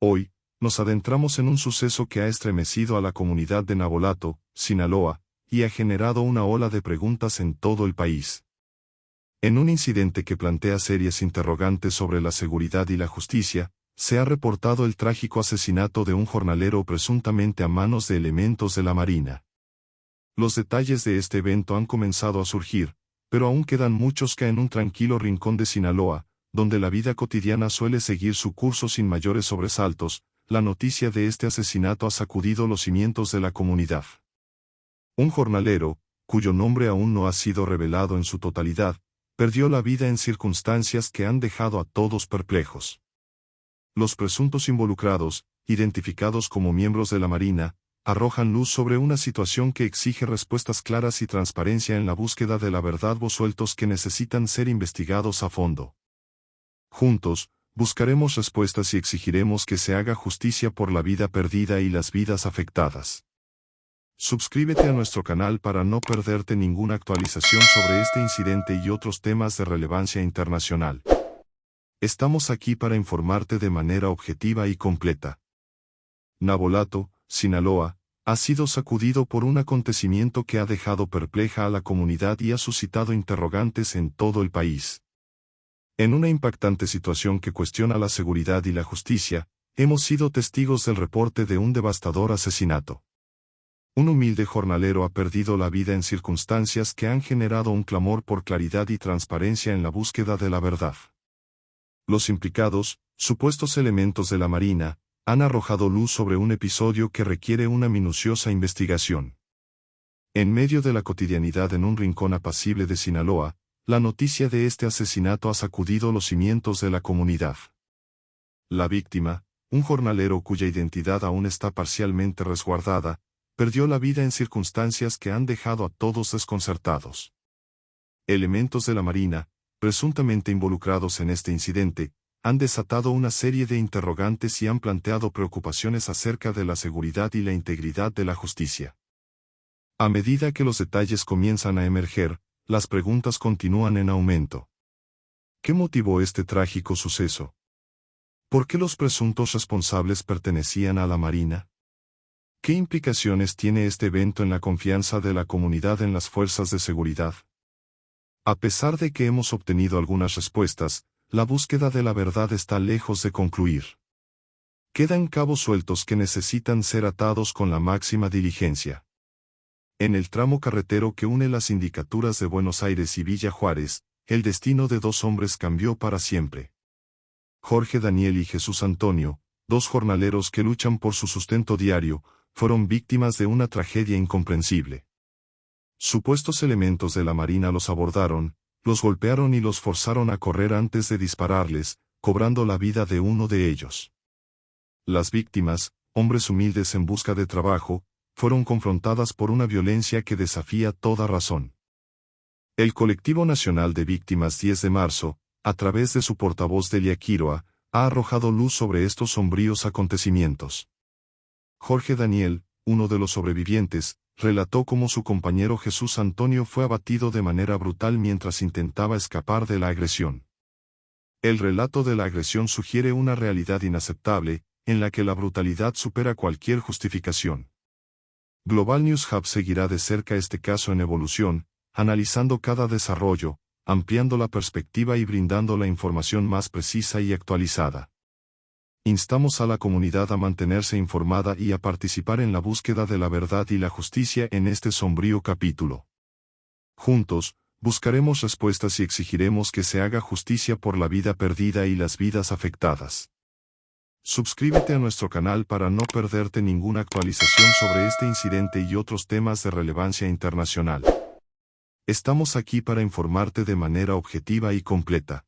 Hoy, nos adentramos en un suceso que ha estremecido a la comunidad de Navolato, Sinaloa, y ha generado una ola de preguntas en todo el país. En un incidente que plantea serias interrogantes sobre la seguridad y la justicia, se ha reportado el trágico asesinato de un jornalero presuntamente a manos de elementos de la Marina. Los detalles de este evento han comenzado a surgir, pero aún quedan muchos que en un tranquilo rincón de Sinaloa, donde la vida cotidiana suele seguir su curso sin mayores sobresaltos, la noticia de este asesinato ha sacudido los cimientos de la comunidad. Un jornalero, cuyo nombre aún no ha sido revelado en su totalidad, perdió la vida en circunstancias que han dejado a todos perplejos. Los presuntos involucrados, identificados como miembros de la Marina, arrojan luz sobre una situación que exige respuestas claras y transparencia en la búsqueda de la verdad, sueltos que necesitan ser investigados a fondo. Juntos, buscaremos respuestas y exigiremos que se haga justicia por la vida perdida y las vidas afectadas. Suscríbete a nuestro canal para no perderte ninguna actualización sobre este incidente y otros temas de relevancia internacional. Estamos aquí para informarte de manera objetiva y completa. Navolato, Sinaloa, ha sido sacudido por un acontecimiento que ha dejado perpleja a la comunidad y ha suscitado interrogantes en todo el país. En una impactante situación que cuestiona la seguridad y la justicia, hemos sido testigos del reporte de un devastador asesinato. Un humilde jornalero ha perdido la vida en circunstancias que han generado un clamor por claridad y transparencia en la búsqueda de la verdad. Los implicados, supuestos elementos de la Marina, han arrojado luz sobre un episodio que requiere una minuciosa investigación. En medio de la cotidianidad en un rincón apacible de Sinaloa, la noticia de este asesinato ha sacudido los cimientos de la comunidad. La víctima, un jornalero cuya identidad aún está parcialmente resguardada, perdió la vida en circunstancias que han dejado a todos desconcertados. Elementos de la Marina, presuntamente involucrados en este incidente, han desatado una serie de interrogantes y han planteado preocupaciones acerca de la seguridad y la integridad de la justicia. A medida que los detalles comienzan a emerger, las preguntas continúan en aumento. ¿Qué motivó este trágico suceso? ¿Por qué los presuntos responsables pertenecían a la Marina? ¿Qué implicaciones tiene este evento en la confianza de la comunidad en las fuerzas de seguridad? A pesar de que hemos obtenido algunas respuestas, la búsqueda de la verdad está lejos de concluir. Quedan cabos sueltos que necesitan ser atados con la máxima diligencia. En el tramo carretero que une las sindicaturas de Buenos Aires y Villa Juárez, el destino de dos hombres cambió para siempre. Jorge Daniel y Jesús Antonio, dos jornaleros que luchan por su sustento diario, fueron víctimas de una tragedia incomprensible. Supuestos elementos de la Marina los abordaron, los golpearon y los forzaron a correr antes de dispararles, cobrando la vida de uno de ellos. Las víctimas, hombres humildes en busca de trabajo, fueron confrontadas por una violencia que desafía toda razón. El Colectivo Nacional de Víctimas 10 de marzo, a través de su portavoz Delia Quiroa, ha arrojado luz sobre estos sombríos acontecimientos. Jorge Daniel, uno de los sobrevivientes, relató cómo su compañero Jesús Antonio fue abatido de manera brutal mientras intentaba escapar de la agresión. El relato de la agresión sugiere una realidad inaceptable, en la que la brutalidad supera cualquier justificación. Global News Hub seguirá de cerca este caso en evolución, analizando cada desarrollo, ampliando la perspectiva y brindando la información más precisa y actualizada. Instamos a la comunidad a mantenerse informada y a participar en la búsqueda de la verdad y la justicia en este sombrío capítulo. Juntos, buscaremos respuestas y exigiremos que se haga justicia por la vida perdida y las vidas afectadas. Suscríbete a nuestro canal para no perderte ninguna actualización sobre este incidente y otros temas de relevancia internacional. Estamos aquí para informarte de manera objetiva y completa.